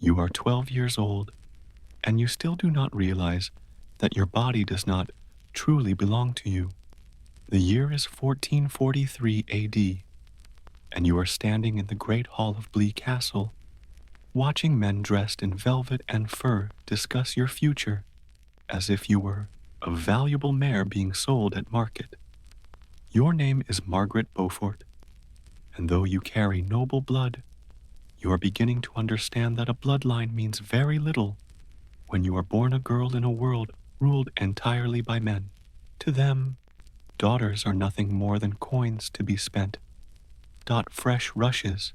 You are 12 years old, and you still do not realize that your body does not truly belong to you. The year is 1443 AD, and you are standing in the great hall of Blee Castle, watching men dressed in velvet and fur discuss your future as if you were a valuable mare being sold at market. Your name is Margaret Beaufort, and though you carry noble blood, you are beginning to understand that a bloodline means very little when you are born a girl in a world ruled entirely by men. To them, daughters are nothing more than coins to be spent. Fresh rushes,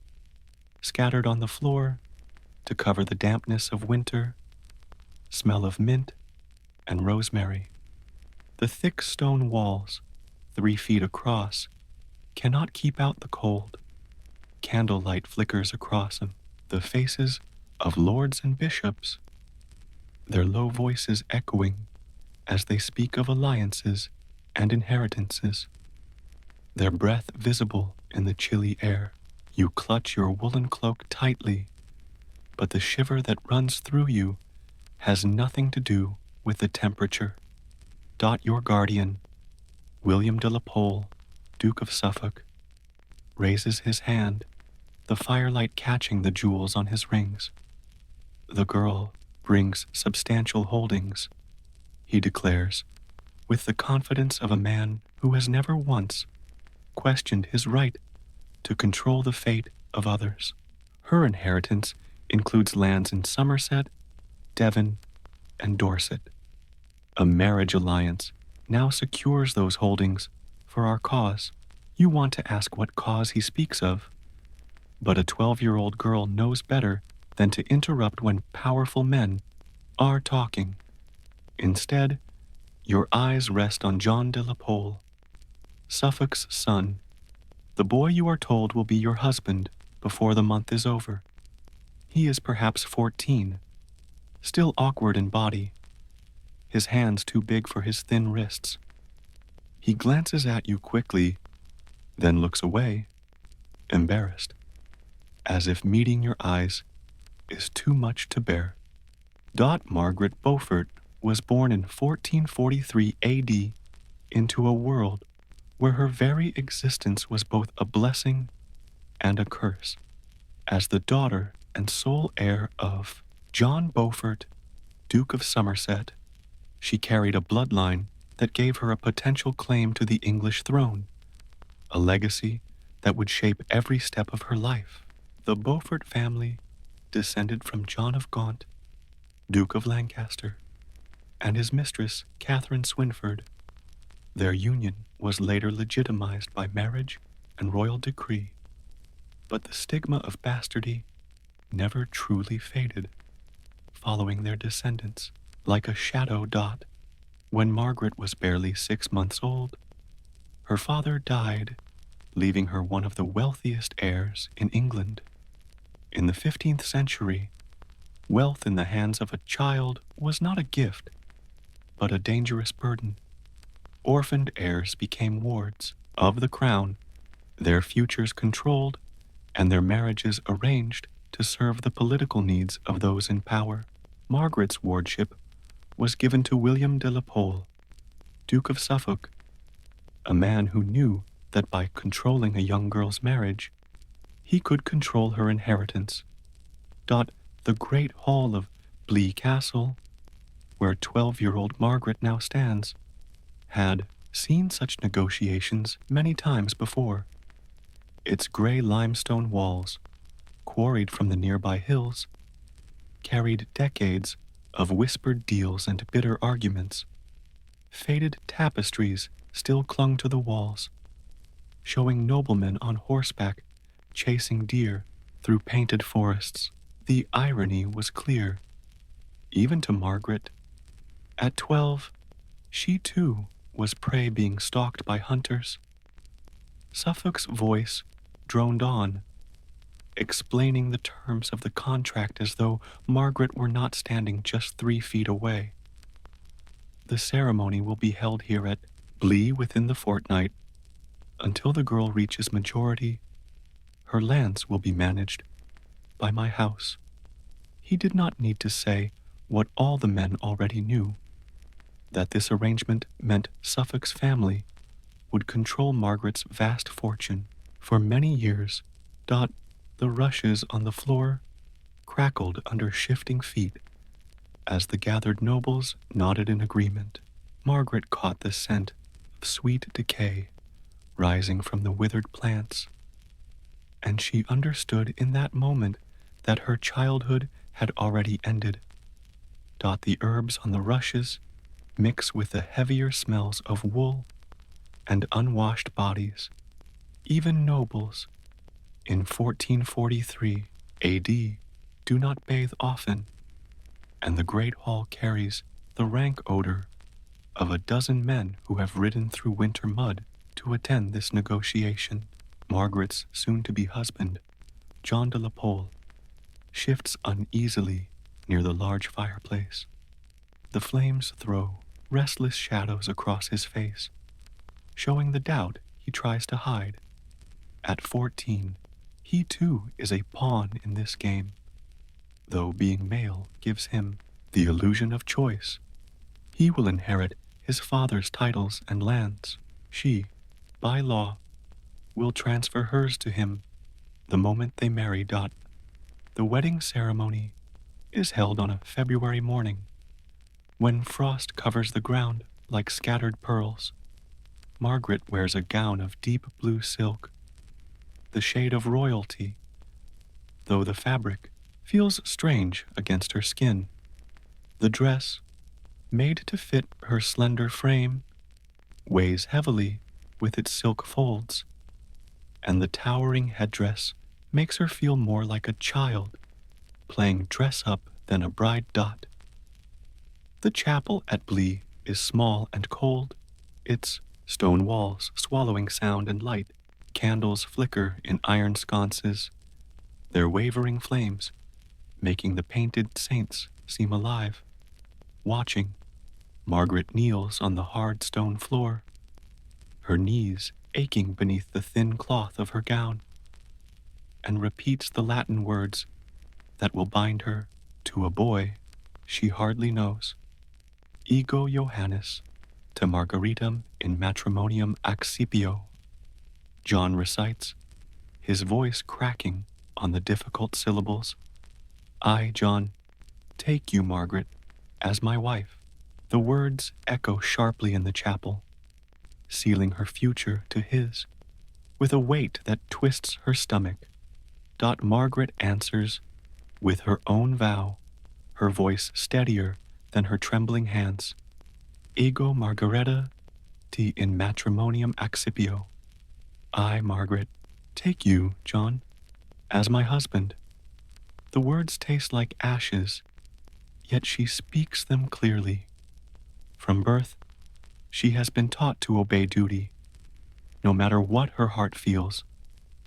scattered on the floor to cover the dampness of winter, smell of mint and rosemary. The thick stone walls, 3 feet across, cannot keep out the cold. Candlelight flickers across them, the faces of lords and bishops, their low voices echoing as they speak of alliances and inheritances, their breath visible in the chilly air. You clutch your woolen cloak tightly, but the shiver that runs through you has nothing to do with the temperature. Your guardian, William de la Pole, Duke of Suffolk, raises his hand, the firelight catching the jewels on his rings. The girl brings substantial holdings, he declares, with the confidence of a man who has never once questioned his right to control the fate of others. Her inheritance includes lands in Somerset, Devon, and Dorset. A marriage alliance now secures those holdings for our cause. You want to ask what cause he speaks of, but a 12-year-old girl knows better than to interrupt when powerful men are talking. Instead, your eyes rest on John de la Pole, Suffolk's son, the boy you are told will be your husband before the month is over. He is perhaps 14, still awkward in body, his hands too big for his thin wrists. He glances at you quickly, then looks away, embarrassed, as if meeting your eyes is too much to bear. Margaret Beaufort was born in 1443 AD into a world where her very existence was both a blessing and a curse. As the daughter and sole heir of John Beaufort, Duke of Somerset, she carried a bloodline that gave her a potential claim to the English throne, a legacy that would shape every step of her life. The Beaufort family descended from John of Gaunt, Duke of Lancaster, and his mistress, Catherine Swynford. Their union was later legitimized by marriage and royal decree, but the stigma of bastardy never truly faded, following their descendants like a shadow. When Margaret was barely 6 months old, her father died, leaving her one of the wealthiest heirs in England. In the 15th century, wealth in the hands of a child was not a gift, but a dangerous burden. Orphaned heirs became wards of the crown, their futures controlled, and their marriages arranged to serve the political needs of those in power. Margaret's wardship was given to William de la Pole, Duke of Suffolk, a man who knew that by controlling a young girl's marriage, he could control her inheritance. The great hall of Blee Castle, where 12-year-old Margaret now stands, had seen such negotiations many times before. Its gray limestone walls, quarried from the nearby hills, carried decades of whispered deals and bitter arguments. Faded tapestries still clung to the walls, showing noblemen on horseback chasing deer through painted forests. The irony was clear, even to Margaret. At 12, she too was prey being stalked by hunters. Suffolk's voice droned on, explaining the terms of the contract as though Margaret were not standing just 3 feet away. The ceremony will be held here at Blee within the fortnight. Until the girl reaches majority, her lands will be managed by my house. He did not need to say what all the men already knew, that this arrangement meant Suffolk's family would control Margaret's vast fortune. For many years, the rushes on the floor crackled under shifting feet as the gathered nobles nodded in agreement. Margaret caught the scent of sweet decay rising from the withered plants, and she understood in that moment that her childhood had already ended. The herbs on the rushes mix with the heavier smells of wool and unwashed bodies. Even nobles, in 1443 AD, do not bathe often, and the great hall carries the rank odor of a dozen men who have ridden through winter mud to attend this negotiation. Margaret's soon-to-be husband, John de la Pole, shifts uneasily near the large fireplace. The flames throw restless shadows across his face, showing the doubt he tries to hide. At 14, he too is a pawn in this game, though being male gives him the illusion of choice. He will inherit his father's titles and lands. She, by law, will transfer hers to him the moment they marry. The wedding ceremony is held on a February morning, when frost covers the ground like scattered pearls. Margaret wears a gown of deep blue silk, the shade of royalty, though the fabric feels strange against her skin. The dress, made to fit her slender frame, weighs heavily with its silk folds, and the towering headdress makes her feel more like a child playing dress-up than a bride. The chapel at Blee is small and cold, its stone walls swallowing sound and light. Candles flicker in iron sconces, their wavering flames making the painted saints seem alive. Watching, Margaret kneels on the hard stone floor, her knees aching beneath the thin cloth of her gown, and repeats the Latin words that will bind her to a boy she hardly knows. Ego Johannes te Margaritam in matrimonium accipio. John recites, his voice cracking on the difficult syllables. I, John, take you, Margaret, as my wife. The words echo sharply in the chapel, sealing her future to his, with a weight that twists her stomach. Margaret answers with her own vow, her voice steadier than her trembling hands. Ego Margareta te in matrimonium accipio. I, Margaret, take you, John, as my husband. The words taste like ashes, yet she speaks them clearly. From birth, she has been taught to obey duty, no matter what her heart feels.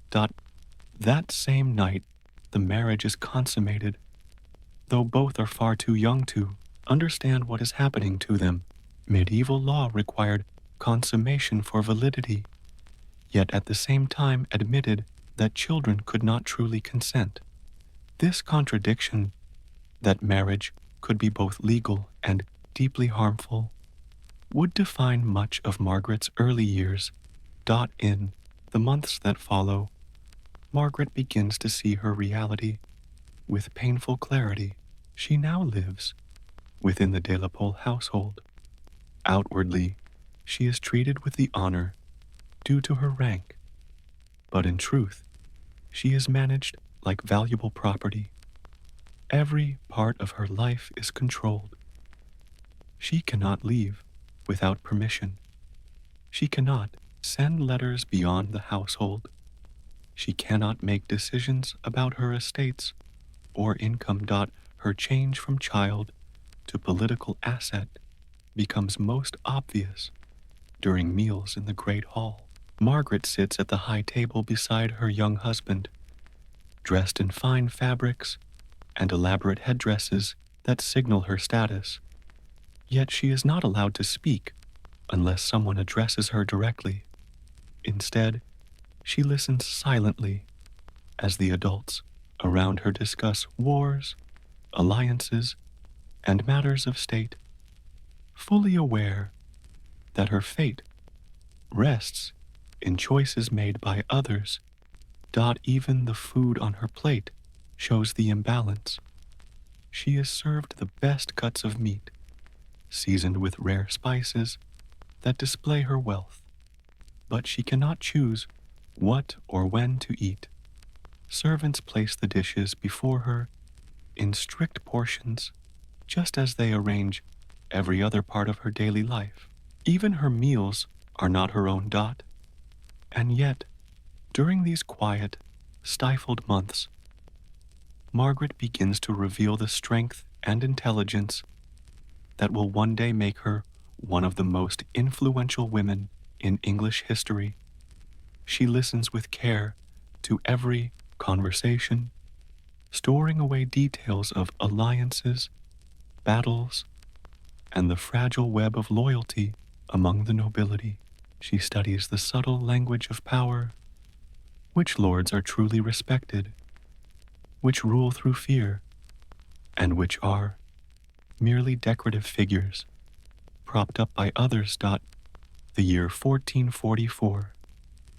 That same night, the marriage is consummated, though both are far too young to understand what is happening to them. Medieval law required consummation for validity, yet at the same time admitted that children could not truly consent. This contradiction, that marriage could be both legal and deeply harmful, would define much of Margaret's early years. In the months that follow, Margaret begins to see her reality with painful clarity. She now lives within the de la Pole household. Outwardly, she is treated with the honor due to her rank, but in truth, she is managed like valuable property. Every part of her life is controlled. She cannot leave without permission. She cannot send letters beyond the household. She cannot make decisions about her estates or income. Her change from child to political asset becomes most obvious during meals in the great hall. Margaret sits at the high table beside her young husband, dressed in fine fabrics and elaborate headdresses that signal her status. Yet she is not allowed to speak unless someone addresses her directly. Instead, she listens silently as the adults around her discuss wars, alliances, and matters of state, fully aware that her fate rests in choices made by others. Even the food on her plate shows the imbalance. She is served the best cuts of meat, seasoned with rare spices that display her wealth, but she cannot choose what or when to eat. Servants place the dishes before her in strict portions, just as they arrange every other part of her daily life. Even her meals are not her own. And yet, during these quiet, stifled months, Margaret begins to reveal the strength and intelligence that will one day make her one of the most influential women in English history. She listens with care to every conversation, storing away details of alliances, battles, and the fragile web of loyalty among the nobility. She studies the subtle language of power, which lords are truly respected, which rule through fear, and which are merely decorative figures propped up by others. The year 1444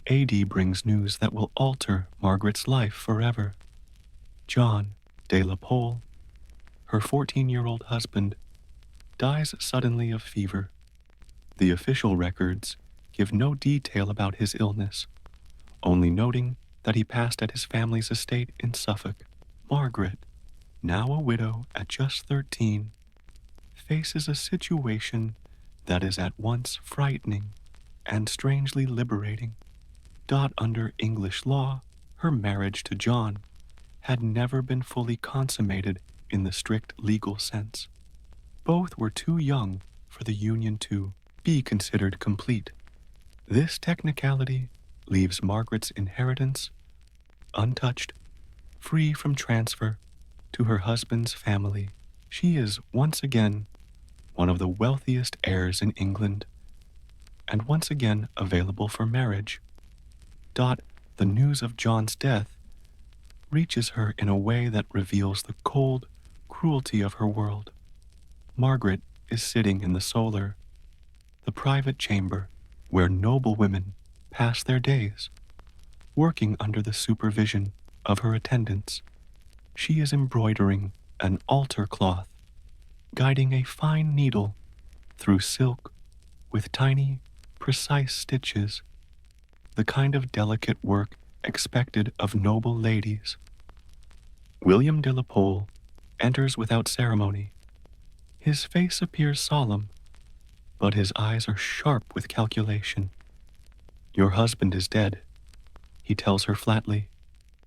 AD brings news that will alter Margaret's life forever. John de la Pole, her 14-year-old husband, dies suddenly of fever. The official records give no detail about his illness, only noting that he passed at his family's estate in Suffolk. Margaret, now a widow at just 13, faces a situation that is at once frightening and strangely liberating. Under English law, her marriage to John had never been fully consummated in the strict legal sense. Both were too young for the union to be considered complete. This technicality leaves Margaret's inheritance untouched, free from transfer to her husband's family. She is once again one of the wealthiest heirs in England, and once again available for marriage. The news of John's death reaches her in a way that reveals the cold cruelty of her world. Margaret is sitting in the solar, the private chamber where noble women pass their days, working under the supervision of her attendants. She is embroidering an altar cloth, guiding a fine needle through silk with tiny, precise stitches, the kind of delicate work expected of noble ladies. William de la Pole enters without ceremony. His face appears solemn, but his eyes are sharp with calculation. "Your husband is dead," he tells her flatly.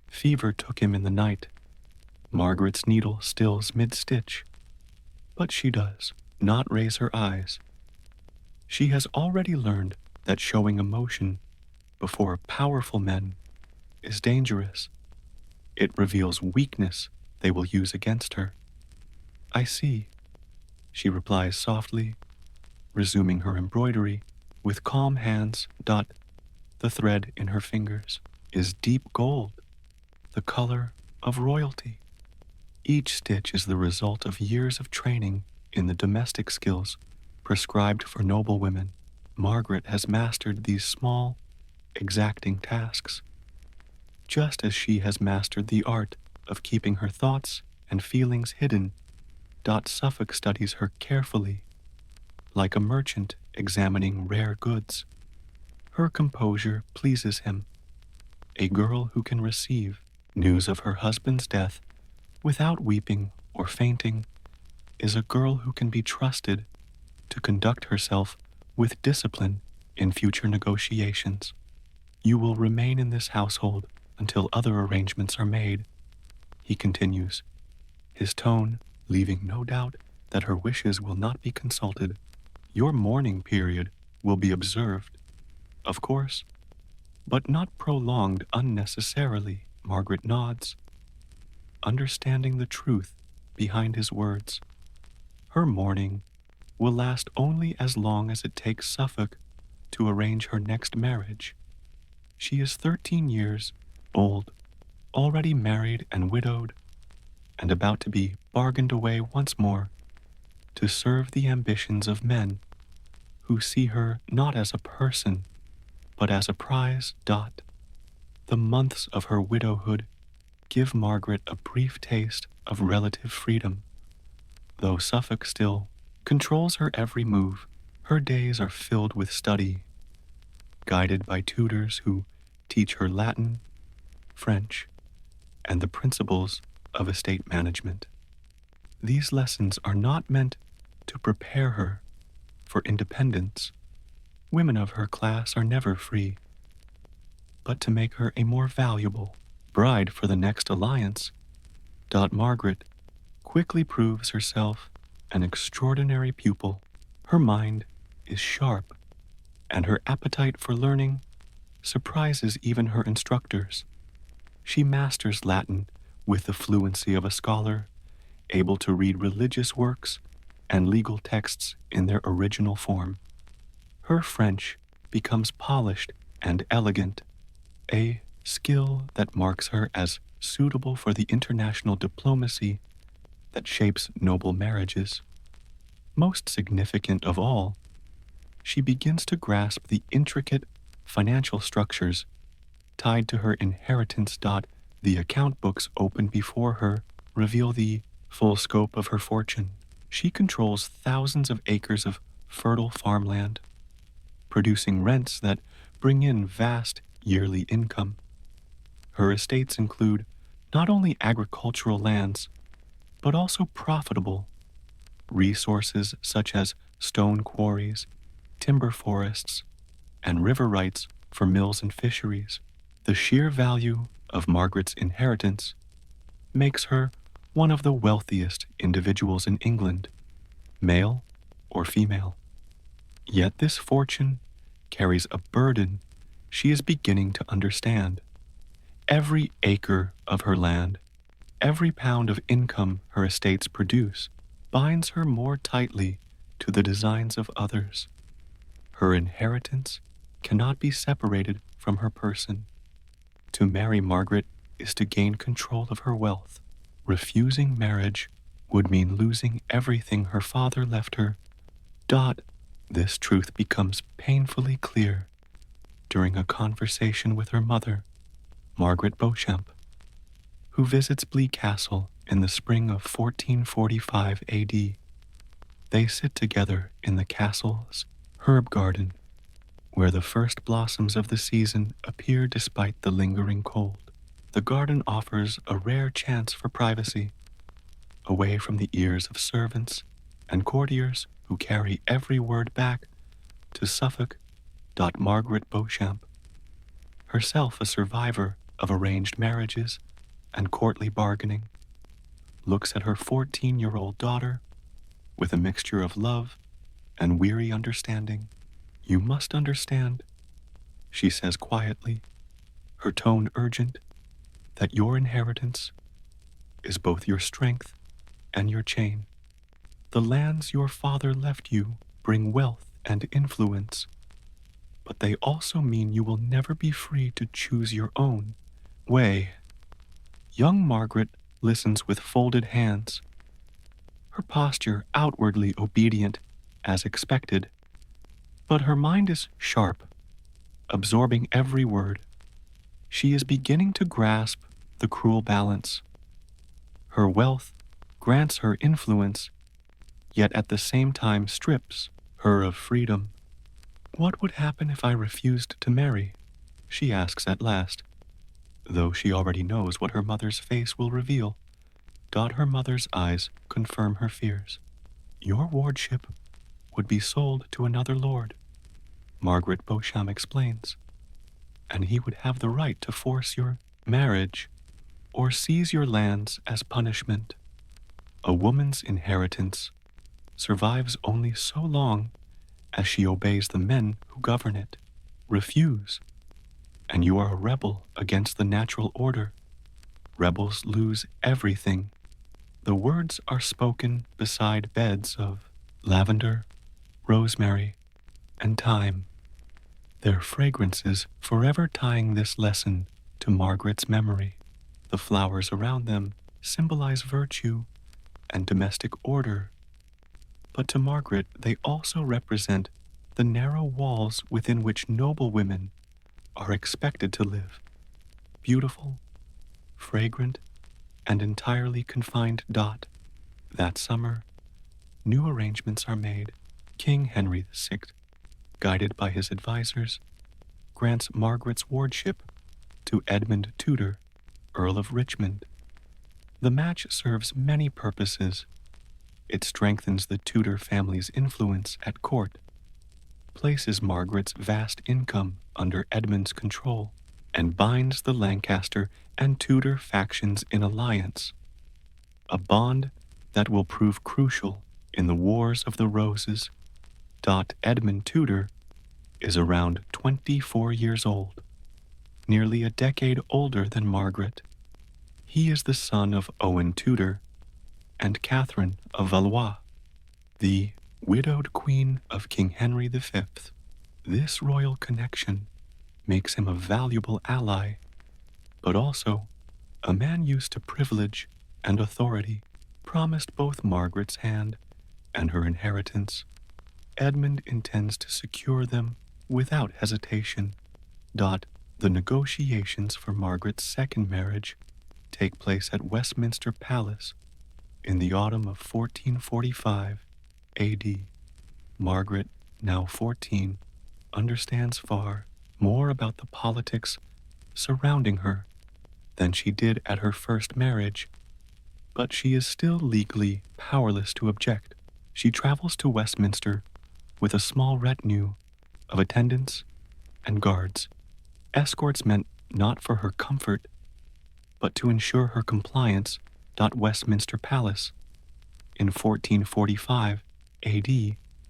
"Fever took him in the night." Margaret's needle stills mid-stitch, but she does not raise her eyes. She has already learned that showing emotion before powerful men is dangerous. It reveals weakness they will use against her. "I see," she replies softly, resuming her embroidery with calm hands. The thread in her fingers is deep gold, the color of royalty. Each stitch is the result of years of training in the domestic skills prescribed for noble women. Margaret has mastered these small, exacting tasks, just as she has mastered the art of keeping her thoughts and feelings hidden. Suffolk studies her carefully, like a merchant examining rare goods. Her composure pleases him. A girl who can receive news of her husband's death without weeping or fainting is a girl who can be trusted to conduct herself with discipline in future negotiations. "You will remain in this household until other arrangements are made," he continues, his tone leaving no doubt that her wishes will not be consulted. "Your mourning period will be observed, of course, but not prolonged unnecessarily." Margaret nods, understanding the truth behind his words. Her mourning will last only as long as it takes Suffolk to arrange her next marriage. She is 13 years old, already married and widowed, and about to be bargained away once more to serve the ambitions of men who see her not as a person, but as a prize. The months of her widowhood give Margaret a brief taste of relative freedom, though Suffolk still controls her every move. Her days are filled with study, guided by tutors who teach her Latin, French, and the principles of estate management. These lessons are not meant to prepare her for independence. Women of her class are never free, but to make her a more valuable bride for the next alliance. Margaret quickly proves herself an extraordinary pupil. Her mind is sharp, and her appetite for learning surprises even her instructors. She masters Latin with the fluency of a scholar, able to read religious works and legal texts in their original form. Her French becomes polished and elegant, a skill that marks her as suitable for the international diplomacy that shapes noble marriages. Most significant of all, she begins to grasp the intricate financial structures tied to her inheritance. The account books open before her reveal the full scope of her fortune. She controls thousands of acres of fertile farmland, producing rents that bring in vast yearly income. Her estates include not only agricultural lands, but also profitable resources such as stone quarries, timber forests, and river rights for mills and fisheries. The sheer value of Margaret's inheritance makes her one of the wealthiest individuals in England, male or female. Yet this fortune carries a burden she is beginning to understand. Every acre of her land, every pound of income her estates produce, binds her more tightly to the designs of others. Her inheritance cannot be separated from her person. To marry Margaret is to gain control of her wealth. Refusing marriage would mean losing everything her father left her. This truth becomes painfully clear during a conversation with her mother, Margaret Beauchamp, who visits Bleak Castle in the spring of 1445 AD. They sit together in the castle's herb garden, where the first blossoms of the season appear despite the lingering cold. The garden offers a rare chance for privacy, away from the ears of servants and courtiers who carry every word back to Suffolk. Margaret Beauchamp, herself a survivor of arranged marriages and courtly bargaining, looks at her 14-year-old daughter with a mixture of love and weary understanding. "You must understand," she says quietly, her tone urgent, "that your inheritance is both your strength and your chain. The lands your father left you bring wealth and influence, but they also mean you will never be free to choose your own way." Young Margaret listens with folded hands, her posture outwardly obedient as expected, but her mind is sharp, absorbing every word. She is beginning to grasp the cruel balance. Her wealth grants her influence, yet at the same time strips her of freedom. "What would happen if I refused to marry?" she asks at last, though she already knows what her mother's face will reveal. Her mother's eyes confirm her fears. "Your wardship would be sold to another lord," Margaret Beauchamp explains, "and he would have the right to force your marriage or seize your lands as punishment. A woman's inheritance survives only so long as she obeys the men who govern it. Refuse, and you are a rebel against the natural order. Rebels lose everything." The words are spoken beside beds of lavender, rosemary, and thyme, their fragrances forever tying this lesson to Margaret's memory. The flowers around them symbolize virtue and domestic order, but to Margaret they also represent the narrow walls within which noble women are expected to live, beautiful, fragrant, and entirely confined. That summer, new arrangements are made. King Henry VI, guided by his advisors, grants Margaret's wardship to Edmund Tudor, Earl of Richmond. The match serves many purposes. It strengthens the Tudor family's influence at court, places Margaret's vast income under Edmund's control, and binds the Lancaster and Tudor factions in alliance, a bond that will prove crucial in the Wars of the Roses. Edmund Tudor is around 24 years old, nearly a decade older than Margaret. He is the son of Owen Tudor and Catherine of Valois, the widowed queen of King Henry V. This royal connection makes him a valuable ally, but also a man used to privilege and authority, promised both Margaret's hand and her inheritance. Edmund intends to secure them without hesitation. The negotiations for Margaret's second marriage take place at Westminster Palace in the autumn of 1445 AD. Margaret, now 14, understands far more about the politics surrounding her than she did at her first marriage, but she is still legally powerless to object. She travels to Westminster with a small retinue of attendants and guards, escorts meant not for her comfort, but to ensure her compliance. Westminster Palace in 1445 AD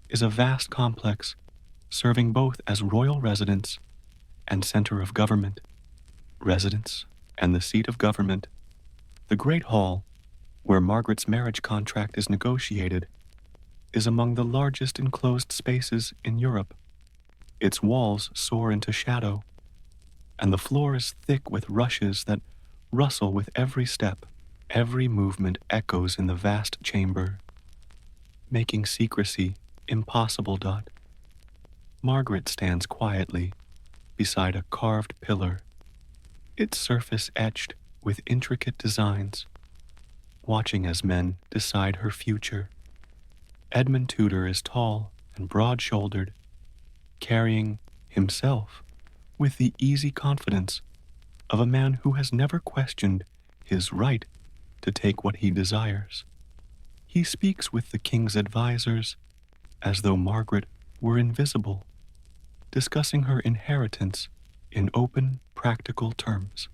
is a vast complex serving both as royal residence and center of government. Residence and the seat of government, the Great Hall, where Margaret's marriage contract is negotiated, is among the largest enclosed spaces in Europe. Its walls soar into shadow, and the floor is thick with rushes that rustle with every step. Every movement echoes in the vast chamber, making secrecy impossible. Margaret stands quietly beside a carved pillar, its surface etched with intricate designs, watching as men decide her future. Edmund Tudor is tall and broad-shouldered, carrying himself with the easy confidence of a man who has never questioned his right to take what he desires. He speaks with the king's advisors as though Margaret were invisible, discussing her inheritance in open, practical terms.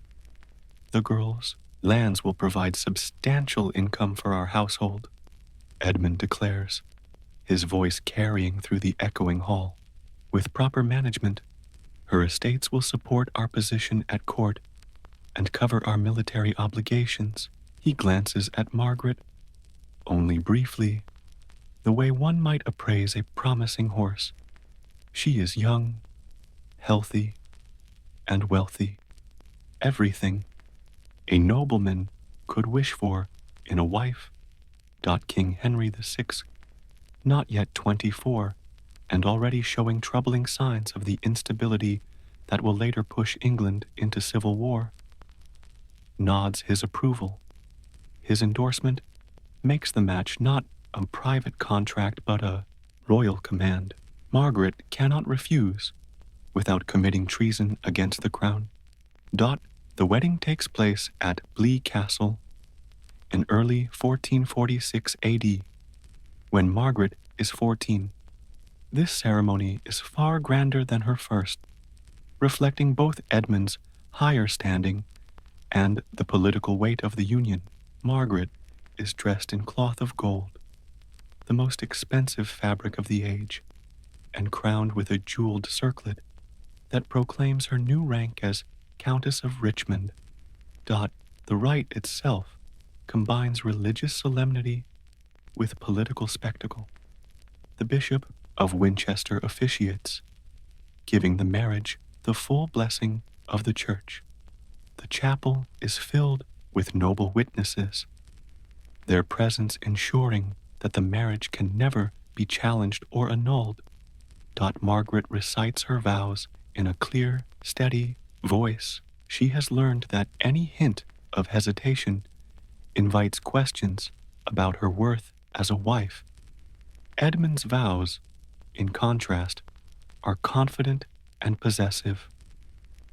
The girls' lands will provide substantial income for our household, Edmund declares, his voice carrying through the echoing hall. With proper management, her estates will support our position at court and cover our military obligations. He glances at Margaret, only briefly, the way one might appraise a promising horse. She is young, healthy, and wealthy. Everything a nobleman could wish for in a wife. King Henry VI, not yet 24, and already showing troubling signs of the instability that will later push England into civil war, nods his approval. His endorsement makes the match not a private contract but a royal command. Margaret cannot refuse without committing treason against the crown. The wedding takes place at Blee Castle in early 1446 AD, when Margaret is 14. This ceremony is far grander than her first, reflecting both Edmund's higher standing and the political weight of the union. Margaret is dressed in cloth of gold, the most expensive fabric of the age, and crowned with a jeweled circlet that proclaims her new rank as Countess of Richmond. The rite itself combines religious solemnity with political spectacle. The Bishop of Winchester officiates, giving the marriage the full blessing of the church. The chapel is filled with noble witnesses, their presence ensuring that the marriage can never be challenged or annulled. Margaret recites her vows in a clear, steady voice. She has learned that any hint of hesitation invites questions about her worth as a wife. Edmund's vows, in contrast, are confident and possessive.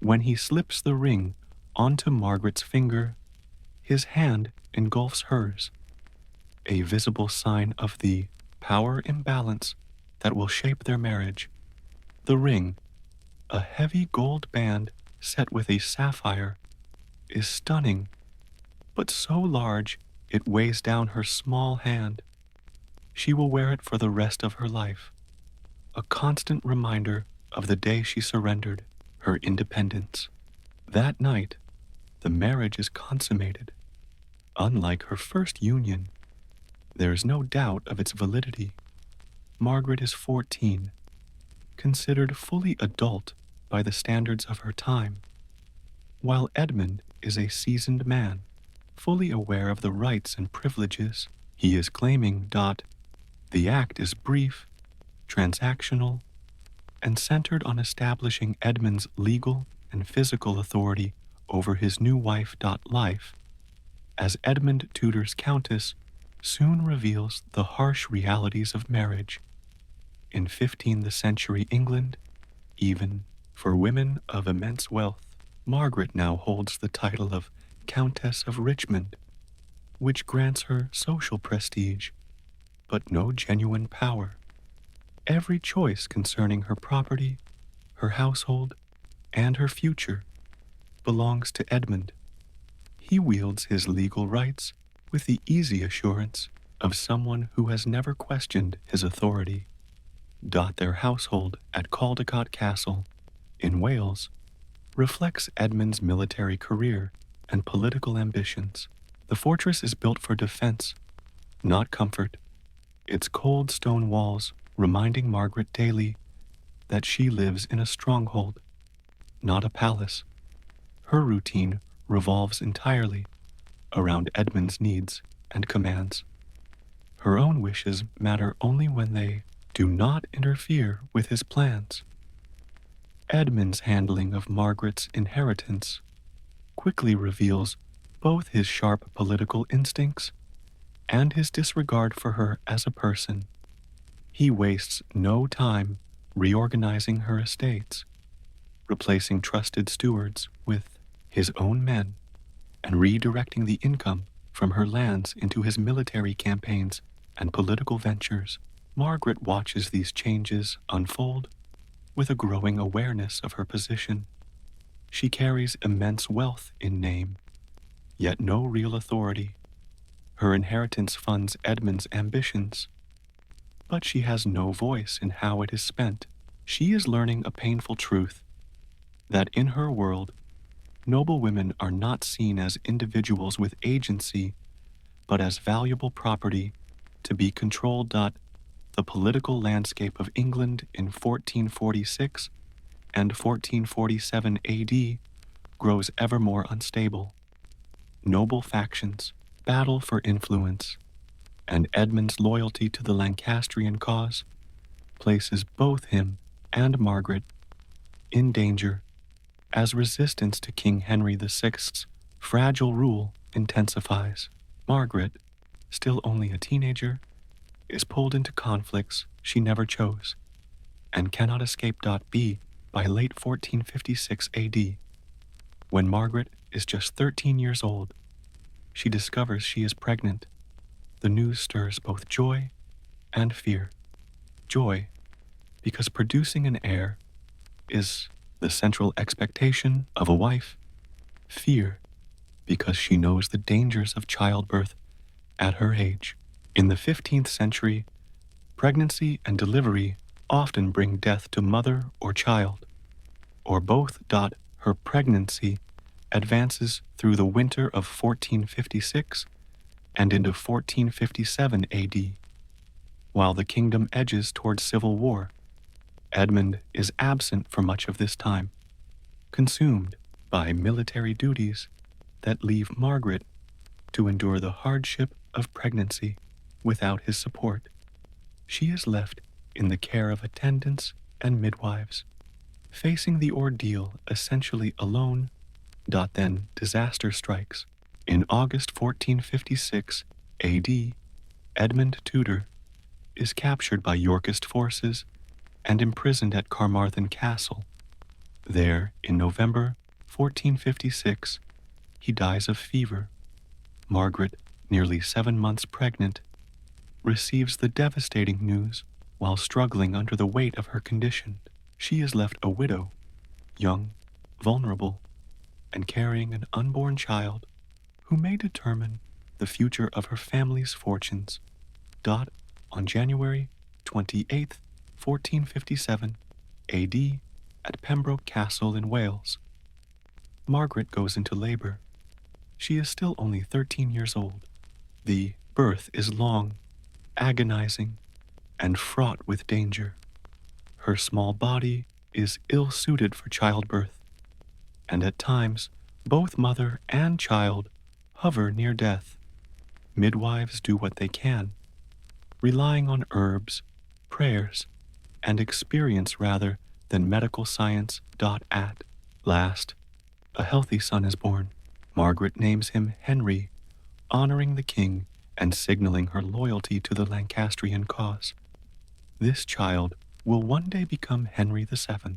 When he slips the ring onto Margaret's finger, his hand engulfs hers, a visible sign of the power imbalance that will shape their marriage. The ring, a heavy gold band set with a sapphire, is stunning, but so large it weighs down her small hand. She will wear it for the rest of her life, a constant reminder of the day she surrendered her independence. That night, the marriage is consummated. Unlike her first union, there is no doubt of its validity. Margaret is 14, considered fully adult by the standards of her time, while Edmund is a seasoned man, fully aware of the rights and privileges he is claiming. The act is brief, transactional, and centered on establishing Edmund's legal and physical authority over his new wife. Life, as Edmund Tudor's Countess, soon reveals the harsh realities of marriage. In 15th century England, even for women of immense wealth, Margaret now holds the title of Countess of Richmond, which grants her social prestige, but no genuine power. Every choice concerning her property, her household, and her future belongs to Edmund. He wields his legal rights with the easy assurance of someone who has never questioned his authority. Their household at Caldecott Castle in Wales reflects Edmund's military career and political ambitions. The fortress is built for defense, not comfort, its cold stone walls reminding Margaret daily that she lives in a stronghold, not a palace. Her routine revolves entirely around Edmund's needs and commands. Her own wishes matter only when they do not interfere with his plans. Edmund's handling of Margaret's inheritance quickly reveals both his sharp political instincts and his disregard for her as a person. He wastes no time reorganizing her estates, replacing trusted stewards with his own men, and redirecting the income from her lands into his military campaigns and political ventures. Margaret watches these changes unfold with a growing awareness of her position. She carries immense wealth in name, yet no real authority. Her inheritance funds Edmund's ambitions, but she has no voice in how it is spent. She is learning a painful truth, that in her world, noble women are not seen as individuals with agency, but as valuable property to be controlled. The political landscape of England in 1446 and 1447 AD grows ever more unstable. Noble factions battle for influence, and Edmund's loyalty to the Lancastrian cause places both him and Margaret in danger as resistance to King Henry VI's fragile rule intensifies. Margaret, still only a teenager, is pulled into conflicts she never chose and cannot escape. By late 1456 AD, when Margaret is just 13 years old, she discovers she is pregnant. The news stirs both joy and fear. Joy, because producing an heir is the central expectation of a wife. Fear, because she knows the dangers of childbirth at her age. In the 15th century, pregnancy and delivery often bring death to mother or child, or both. Her pregnancy advances through the winter of 1456 and into 1457 AD. While the kingdom edges toward civil war, Edmund is absent for much of this time, consumed by military duties that leave Margaret to endure the hardship of pregnancy without his support. She is left in the care of attendants and midwives, facing the ordeal essentially alone. Then disaster strikes. In August 1456 AD, Edmund Tudor is captured by Yorkist forces and imprisoned at Carmarthen Castle. There, in November 1456, he dies of fever. Margaret, nearly 7 months pregnant, receives the devastating news while struggling under the weight of her condition. She is left a widow, young, vulnerable, and carrying an unborn child who may determine the future of her family's fortunes. On January 28, 1457 AD, at Pembroke Castle in Wales, Margaret goes into labor. She is still only 13 years old. The birth is long, agonizing, and fraught with danger. Her small body is ill-suited for childbirth, and at times both mother and child hover near death. Midwives do what they can, relying on herbs, prayers, and experience rather than medical science. At last, a healthy son is born. Margaret names him Henry, honoring the king and signaling her loyalty to the Lancastrian cause. This child will one day become Henry VII,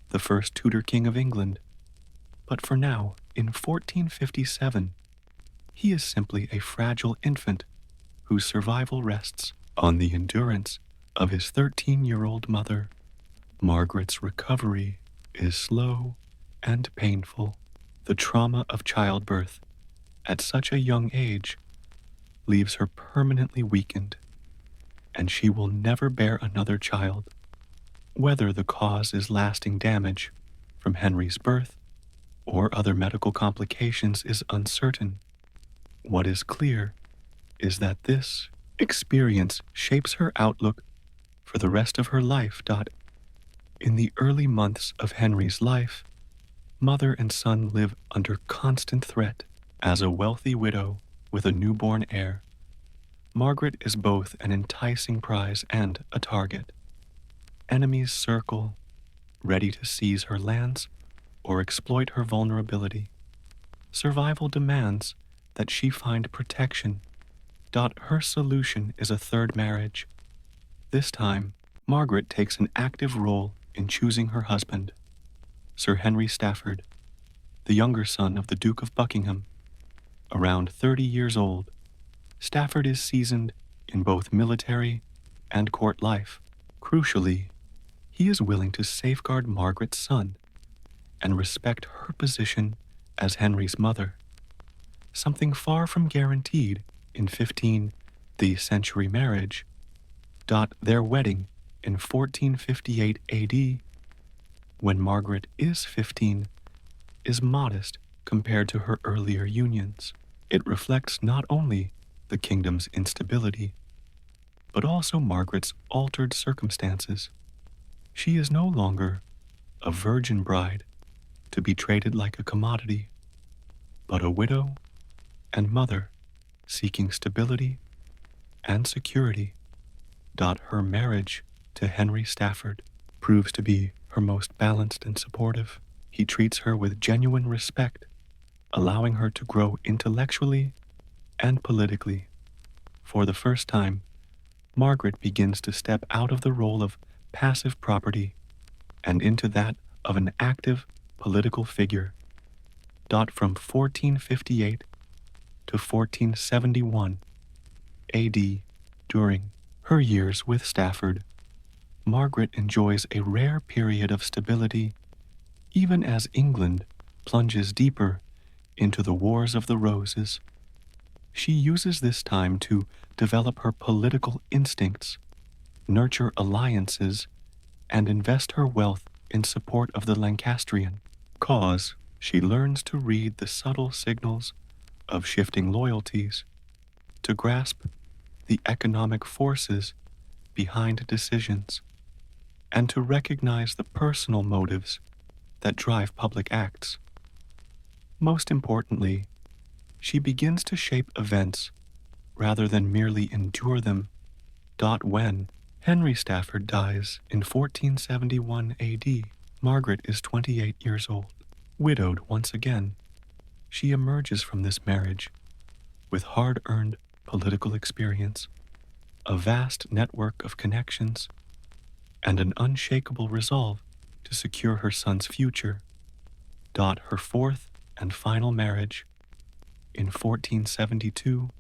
the first Tudor king of England. But for now, in 1457, he is simply a fragile infant whose survival rests on the endurance of his 13-year-old mother. Margaret's recovery is slow and painful. The trauma of childbirth at such a young age leaves her permanently weakened, and she will never bear another child. Whether the cause is lasting damage from Henry's birth or other medical complications is uncertain. What is clear is that this experience shapes her outlook for the rest of her life. In the early months of Henry's life, mother and son live under constant threat. As a wealthy widow with a newborn heir, Margaret is both an enticing prize and a target. Enemies circle, ready to seize her lands or exploit her vulnerability. Survival demands that she find protection. Her solution is a third marriage. This time, Margaret takes an active role in choosing her husband, Sir Henry Stafford, the younger son of the Duke of Buckingham. Around 30 years old, Stafford is seasoned in both military and court life. Crucially, he is willing to safeguard Margaret's son and respect her position as Henry's mother, something far from guaranteed in the century marriage. Their wedding in 1458 AD, when Margaret is 15, is modest compared to her earlier unions. It reflects not only the kingdom's instability, but also Margaret's altered circumstances. She is no longer a virgin bride to be traded like a commodity, but a widow and mother seeking stability and security. Her marriage to Henry Stafford proves to be her most balanced and supportive. He treats her with genuine respect, allowing her to grow intellectually and politically. For the first time, Margaret begins to step out of the role of passive property and into that of an active political figure. From 1458 to 1471 AD, during her years with Stafford, Margaret enjoys a rare period of stability, even as England plunges deeper into the Wars of the Roses. She uses this time to develop her political instincts, nurture alliances, and invest her wealth in support of the Lancastrian cause. She learns to read the subtle signals of shifting loyalties, to grasp the economic forces behind decisions, and to recognize the personal motives that drive public acts. Most importantly, she begins to shape events rather than merely endure them. When Henry Stafford dies in 1471 AD, Margaret is 28 years old. Widowed once again, she emerges from this marriage with hard-earned political experience, a vast network of connections, and an unshakable resolve to secure her son's future. Her fourth and final marriage in 1472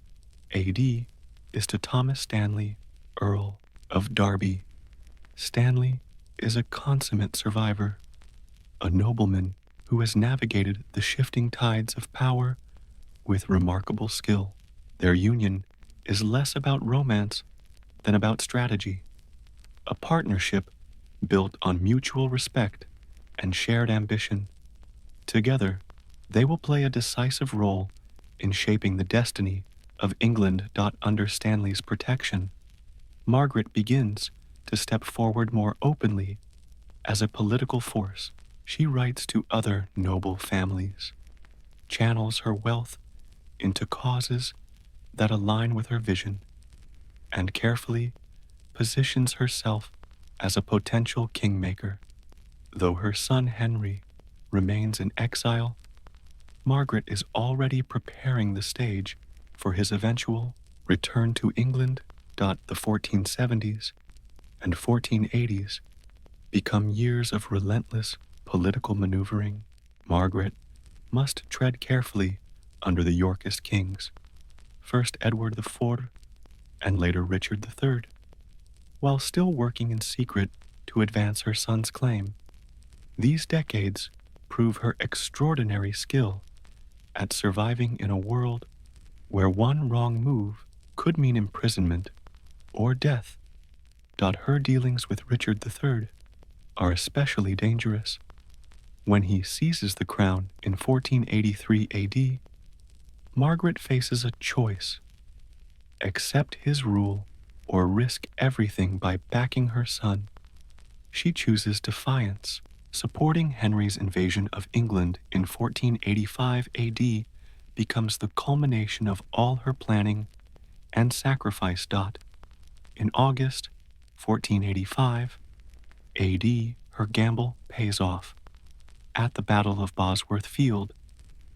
AD is to Thomas Stanley, Earl of Derby. Stanley is a consummate survivor, a nobleman who has navigated the shifting tides of power with remarkable skill. Their union is less about romance than about strategy, a partnership built on mutual respect and shared ambition. Together, they will play a decisive role in shaping the destiny of England. Under Stanley's protection, Margaret begins to step forward more openly as a political force. She writes to other noble families, channels her wealth into causes that align with her vision, and carefully positions herself as a potential kingmaker. Though her son Henry remains in exile, Margaret is already preparing the stage for his eventual return to England. The 1470s and 1480s become years of relentless political maneuvering. Margaret must tread carefully under the Yorkist kings, first Edward IV and later Richard III, while still working in secret to advance her son's claim. These decades prove her extraordinary skill at surviving in a world where one wrong move could mean imprisonment or death. Her dealings with Richard III are especially dangerous. When he seizes the crown in 1483 AD, Margaret faces a choice: accept his rule or risk everything by backing her son. She chooses defiance. Supporting Henry's invasion of England in 1485 AD becomes the culmination of all her planning and sacrifice. In August 1485 AD, her gamble pays off. At the Battle of Bosworth Field,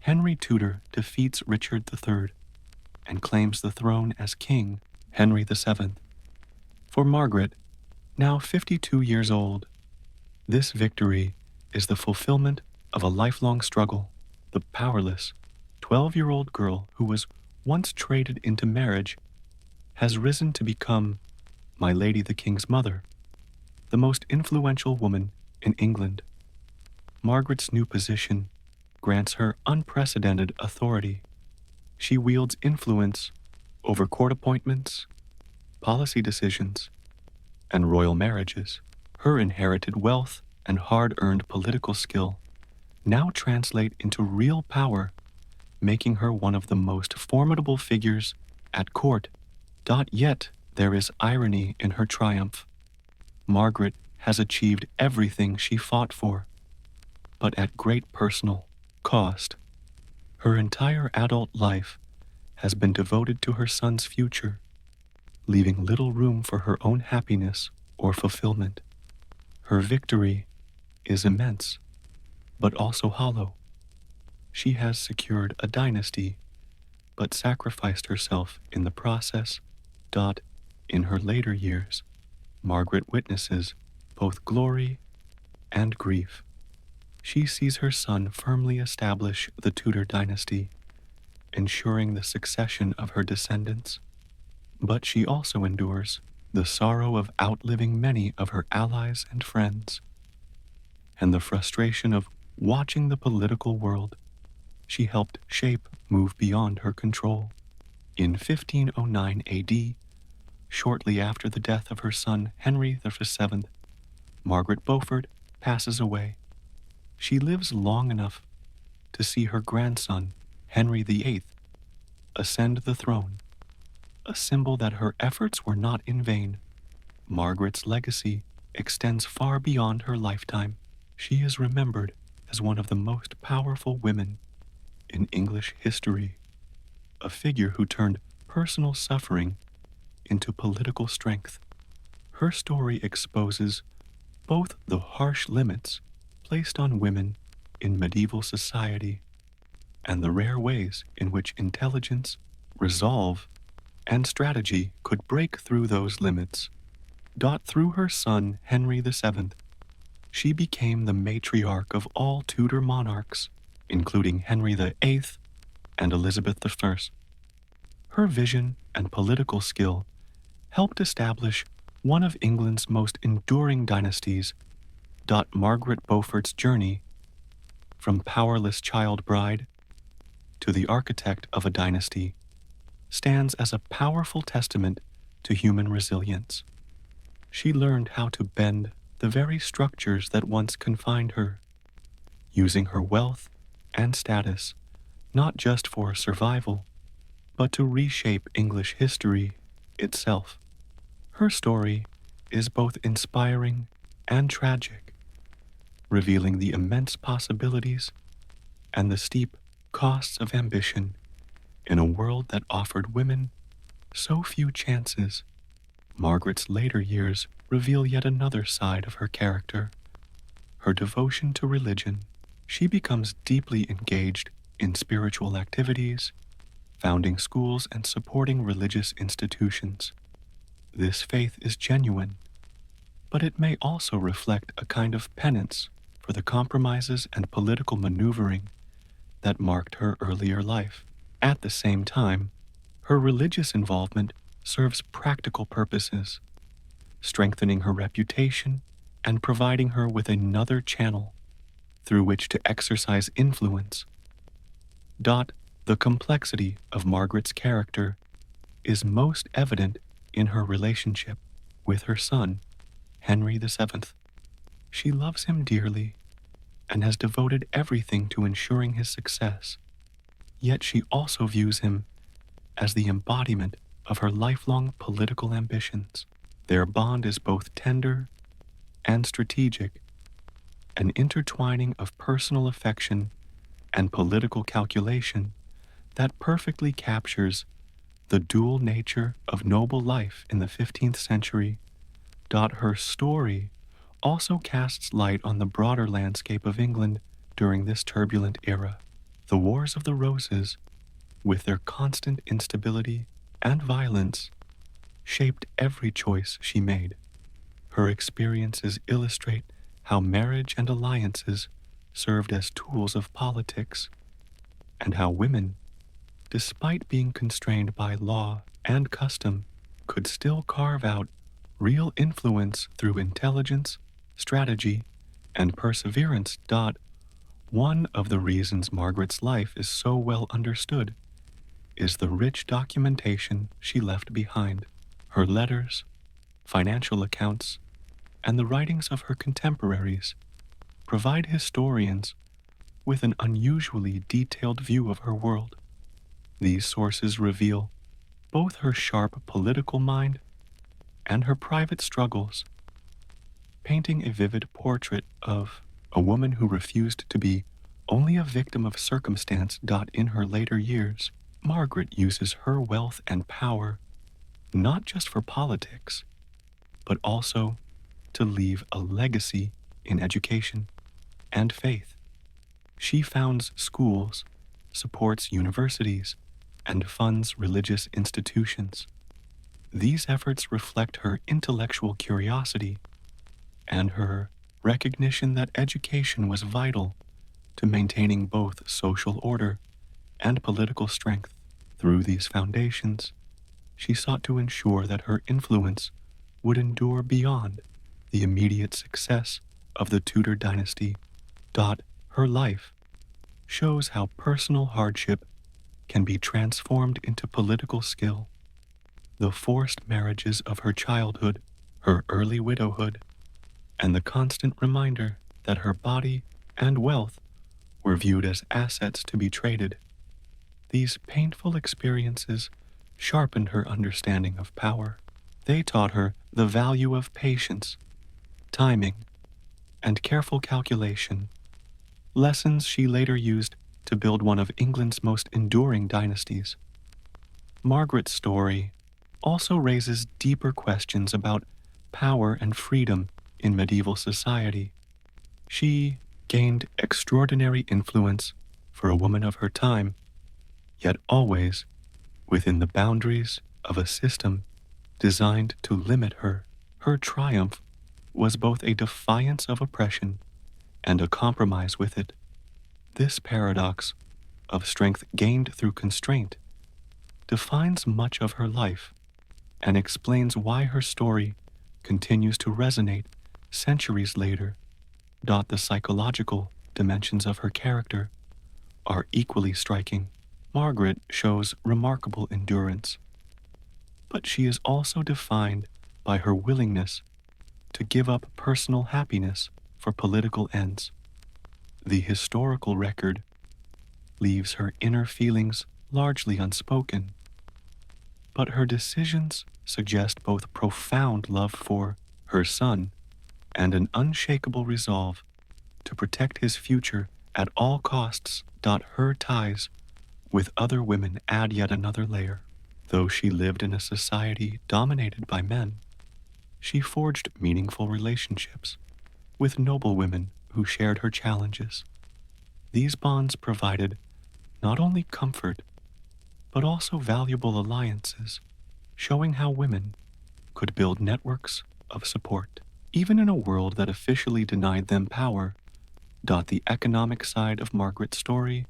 Henry Tudor defeats Richard III and claims the throne as King Henry VII. For Margaret, now 52 years old, this victory is the fulfillment of a lifelong struggle. The powerless 12-year-old girl who was once traded into marriage has risen to become my Lady the King's mother, the most influential woman in England. Margaret's new position grants her unprecedented authority. She wields influence over court appointments, policy decisions, and royal marriages. Her inherited wealth and hard-earned political skill now translate into real power, making her one of the most formidable figures at court. Yet there is irony in her triumph. Margaret has achieved everything she fought for, but at great personal cost. Her entire adult life has been devoted to her son's future, leaving little room for her own happiness or fulfillment. Her victory is immense, but also hollow. She has secured a dynasty, but sacrificed herself in the process. In her later years, Margaret witnesses both glory and grief. She sees her son firmly establish the Tudor dynasty, ensuring the succession of her descendants. But she also endures the sorrow of outliving many of her allies and friends, and the frustration of watching the political world she helped shape move beyond her control. In 1509 AD, shortly after the death of her son Henry VII, Margaret Beaufort passes away. She lives long enough to see her grandson, Henry VIII, ascend the throne, a symbol that her efforts were not in vain. Margaret's legacy extends far beyond her lifetime. She is remembered as one of the most powerful women in English history, a figure who turned personal suffering into political strength. Her story exposes both the harsh limits placed on women in medieval society and the rare ways in which intelligence, resolve, and strategy could break through those limits. Through her son Henry VII, she became the matriarch of all Tudor monarchs, including Henry VIII and Elizabeth I. Her vision and political skill helped establish one of England's most enduring dynasties. Margaret Beaufort's journey from powerless child bride to the architect of a dynasty stands as a powerful testament to human resilience. She learned how to bend the very structures that once confined her, using her wealth and status not just for survival, but to reshape English history itself. Her story is both inspiring and tragic, revealing the immense possibilities and the steep costs of ambition in a world that offered women so few chances. Margaret's later years reveal yet another side of her character, her devotion to religion. She becomes deeply engaged in spiritual activities, founding schools and supporting religious institutions. This faith is genuine, but it may also reflect a kind of penance for the compromises and political maneuvering that marked her earlier life. At the same time, her religious involvement serves practical purposes, strengthening her reputation and providing her with another channel through which to exercise influence. The complexity of Margaret's character is most evident in her relationship with her son, Henry VII. She loves him dearly and has devoted everything to ensuring his success, yet she also views him as the embodiment of her lifelong political ambitions. Their bond is both tender and strategic, an intertwining of personal affection and political calculation that perfectly captures the dual nature of noble life in the 15th century. Her story also casts light on the broader landscape of England during this turbulent era. The Wars of the Roses, with their constant instability and violence, shaped every choice she made. Her experiences illustrate how marriage and alliances served as tools of politics, and how women, despite being constrained by law and custom, could still carve out real influence through intelligence, strategy, and perseverance. One of the reasons Margaret's life is so well understood is the rich documentation she left behind. Her letters, financial accounts, and the writings of her contemporaries provide historians with an unusually detailed view of her world. These sources reveal both her sharp political mind and her private struggles, painting a vivid portrait of a woman who refused to be only a victim of circumstance. In her later years, Margaret uses her wealth and power not just for politics, but also to leave a legacy in education and faith. She founds schools, supports universities, and funds religious institutions. These efforts reflect her intellectual curiosity and her recognition that education was vital to maintaining both social order and political strength. Through these foundations, she sought to ensure that her influence would endure beyond the immediate success of the Tudor dynasty. Her life shows how personal hardship can be transformed into political skill. The forced marriages of her childhood, her early widowhood, and the constant reminder that her body and wealth were viewed as assets to be traded. These painful experiences sharpened her understanding of power. They taught her the value of patience, timing, and careful calculation, lessons she later used to build one of England's most enduring dynasties. Margaret's story also raises deeper questions about power and freedom in medieval society. She gained extraordinary influence for a woman of her time, yet always within the boundaries of a system designed to limit her. Her triumph was both a defiance of oppression and a compromise with it. This paradox of strength gained through constraint defines much of her life and explains why her story continues to resonate centuries later. The psychological dimensions of her character are equally striking. Margaret shows remarkable endurance, but she is also defined by her willingness to give up personal happiness for political ends. The historical record leaves her inner feelings largely unspoken, but her decisions suggest both profound love for her son and an unshakable resolve to protect his future at all costs. Her ties with other women add yet another layer. Though she lived in a society dominated by men, she forged meaningful relationships with noble women who shared her challenges. These bonds provided not only comfort, but also valuable alliances, showing how women could build networks of support. Even in a world that officially denied them power, the economic side of Margaret's story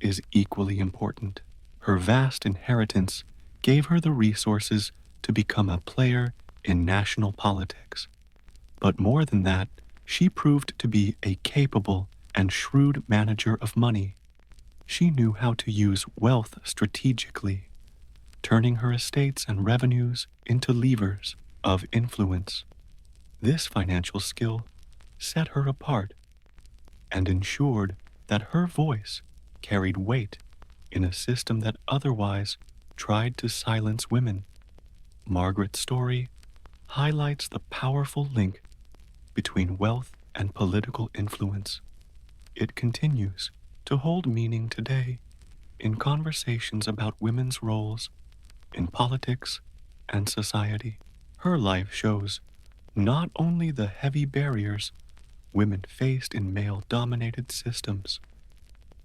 is equally important. Her vast inheritance gave her the resources to become a player in national politics. But more than that, she proved to be a capable and shrewd manager of money. She knew how to use wealth strategically, turning her estates and revenues into levers of influence. This financial skill set her apart and ensured that her voice carried weight in a system that otherwise tried to silence women. Margaret's story highlights the powerful link between wealth and political influence. It continues to hold meaning today in conversations about women's roles in politics and society. Her life shows not only the heavy barriers women faced in male-dominated systems,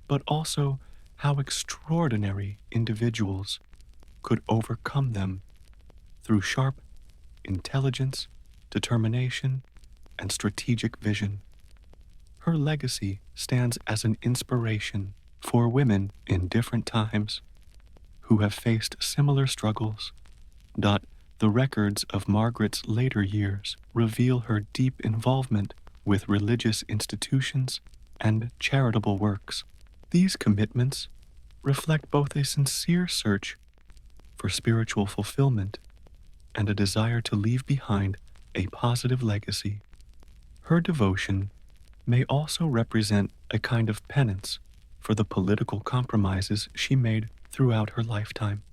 but also how extraordinary individuals could overcome them through sharp intelligence, determination, and strategic vision. Her legacy stands as an inspiration for women in different times who have faced similar struggles. The records of Margaret's later years reveal her deep involvement with religious institutions and charitable works. These commitments reflect both a sincere search for spiritual fulfillment and a desire to leave behind a positive legacy. Her devotion may also represent a kind of penance for the political compromises she made throughout her lifetime.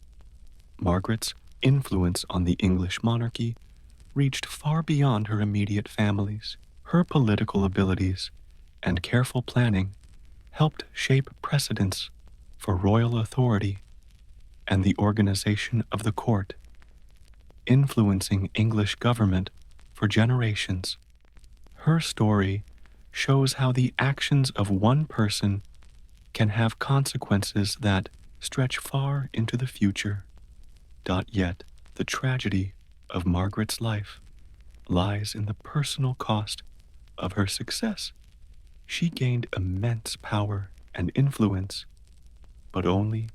Margaret's influence on the English monarchy reached far beyond her immediate families. Her political abilities and careful planning helped shape precedents for royal authority and the organization of the court, influencing English government for generations. Her story shows how the actions of one person can have consequences that stretch far into the future. Yet, the tragedy of Margaret's life lies in the personal cost of her success. She gained immense power and influence, but only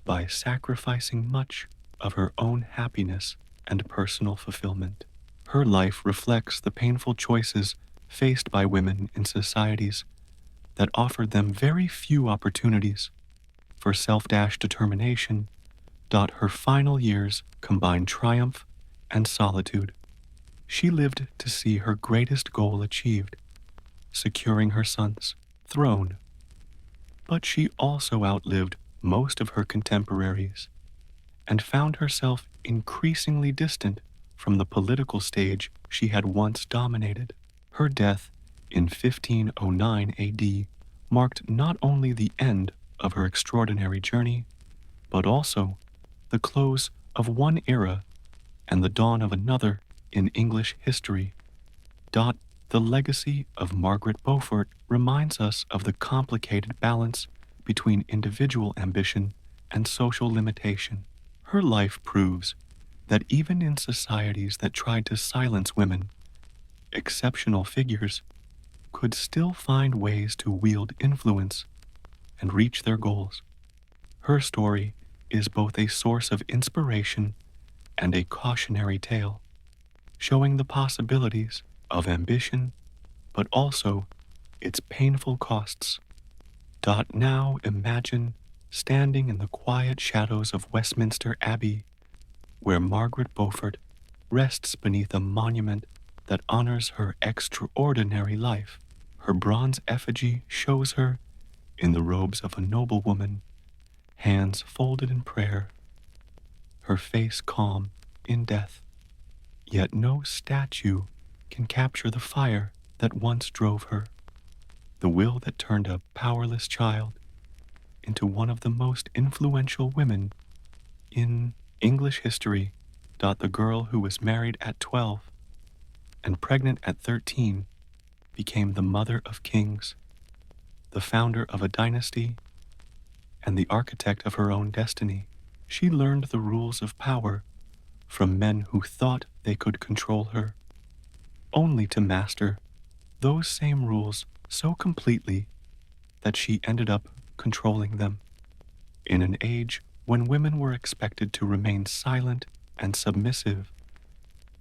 by sacrificing much of her own happiness and personal fulfillment. Her life reflects the painful choices faced by women in societies that offered them very few opportunities for self-determination. Her final years combined triumph and solitude. She lived to see her greatest goal achieved, securing her son's throne. But she also outlived most of her contemporaries and found herself increasingly distant from the political stage she had once dominated. Her death in 1509 AD marked not only the end of her extraordinary journey, but also the close of one era and the dawn of another in English history. The legacy of Margaret Beaufort reminds us of the complicated balance between individual ambition and social limitation. Her life proves that even in societies that tried to silence women, exceptional figures could still find ways to wield influence and reach their goals. Her story is both a source of inspiration and a cautionary tale, showing the possibilities of ambition, but also its painful costs. Now imagine standing in the quiet shadows of Westminster Abbey, where Margaret Beaufort rests beneath a monument that honors her extraordinary life. Her bronze effigy shows her in the robes of a noblewoman, hands folded in prayer, her face calm in death. Yet no statue can capture the fire that once drove her, the will that turned a powerless child into one of the most influential women in English history. The girl who was married at 12 and pregnant at 13 became the mother of kings, the founder of a dynasty, and the architect of her own destiny. She learned the rules of power from men who thought they could control her, only to master those same rules so completely that she ended up controlling them. In an age when women were expected to remain silent and submissive,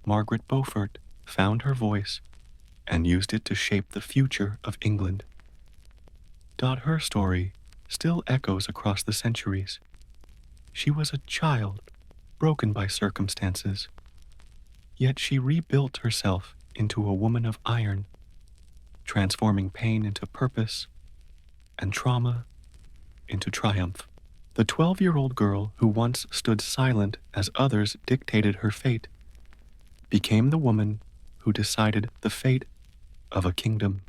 Margaret Beaufort found her voice and used it to shape the future of England. Her story still echoes across the centuries. She was a child, broken by circumstances, yet she rebuilt herself into a woman of iron, transforming pain into purpose and trauma into triumph. The 12-year-old girl who once stood silent as others dictated her fate became the woman who decided the fate of a kingdom.